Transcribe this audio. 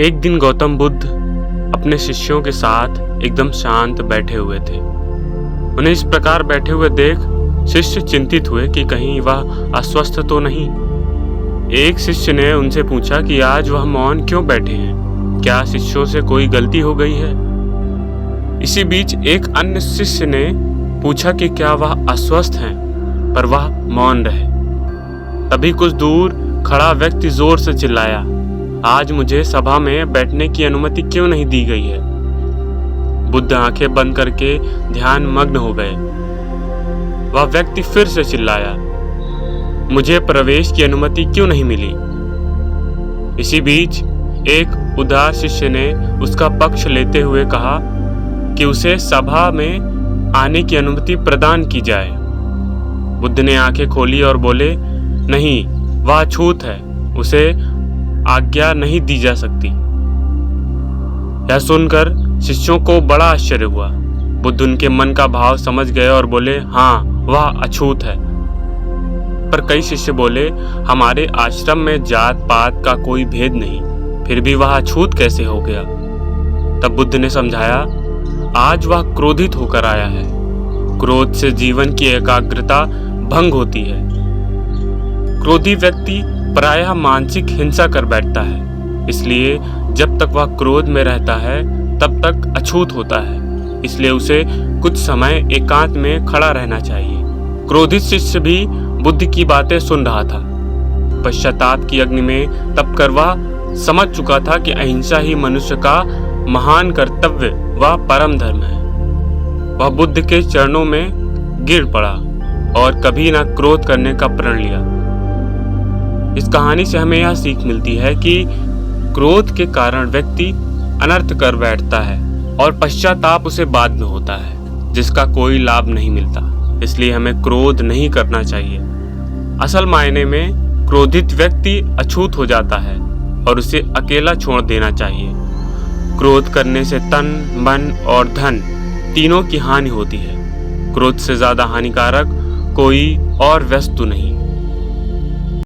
एक दिन गौतम बुद्ध अपने शिष्यों के साथ एकदम शांत बैठे हुए थे। उन्हें इस प्रकार बैठे हुए देख शिष्य चिंतित हुए कि कहीं वह अस्वस्थ तो नहीं। एक शिष्य ने उनसे पूछा कि आज वह मौन क्यों बैठे हैं, क्या शिष्यों से कोई गलती हो गई है। इसी बीच एक अन्य शिष्य ने पूछा कि क्या वह अस्वस्थ हैं, पर वह मौन रहे। तभी कुछ दूर खड़ा व्यक्ति जोर से चिल्लाया, आज मुझे सभा में बैठने की अनुमति क्यों नहीं दी गई है। बुद्ध आंखें बंद करके ध्यान मग्न हो गए। वह व्यक्ति फिर से चिल्लाया, मुझे प्रवेश की अनुमति क्यों नहीं मिली। इसी बीच एक उदार शिष्य ने उसका पक्ष लेते हुए कहा कि उसे सभा में आने की अनुमति प्रदान की जाए। बुद्ध ने आंखें खोली और बोले, नहीं, वह अछूत है, उसे आज्ञा नहीं दी जा सकती। यह सुनकर शिष्यों को बड़ा आश्चर्य हुआ। बुद्ध उनके मन का भाव समझ गए और बोले, हाँ, वह अछूत है। पर कई शिष्य बोले, हमारे आश्रम में जात पात का कोई भेद नहीं, फिर भी वह अछूत कैसे हो गया। तब बुद्ध ने समझाया, आज वह क्रोधित होकर आया है। क्रोध से जीवन की एकाग्रता भंग होती है। क्रोधी व्यक्ति प्रायः मानसिक हिंसा कर बैठता है, इसलिए जब तक वह क्रोध में रहता है तब तक अछूत होता है। इसलिए उसे कुछ समय एकांत में खड़ा रहना चाहिए। क्रोधित शिष्य भी बुद्ध की बातें सुन रहा था। पश्चाताप की अग्नि में तप कर वह समझ चुका था कि अहिंसा ही मनुष्य का महान कर्तव्य व परम धर्म है। वह बुद्ध के चरणों में गिर पड़ा और कभी न क्रोध करने का प्रण लिया। इस कहानी से हमें यह सीख मिलती है कि क्रोध के कारण व्यक्ति अनर्थ कर बैठता है और पश्चाताप उसे बाद में होता है, जिसका कोई लाभ नहीं मिलता। इसलिए हमें क्रोध नहीं करना चाहिए। असल मायने में क्रोधित व्यक्ति अछूत हो जाता है और उसे अकेला छोड़ देना चाहिए। क्रोध करने से तन, मन और धन तीनों की हानि होती है। क्रोध से ज्यादा हानिकारक कोई और वस्तु नहीं।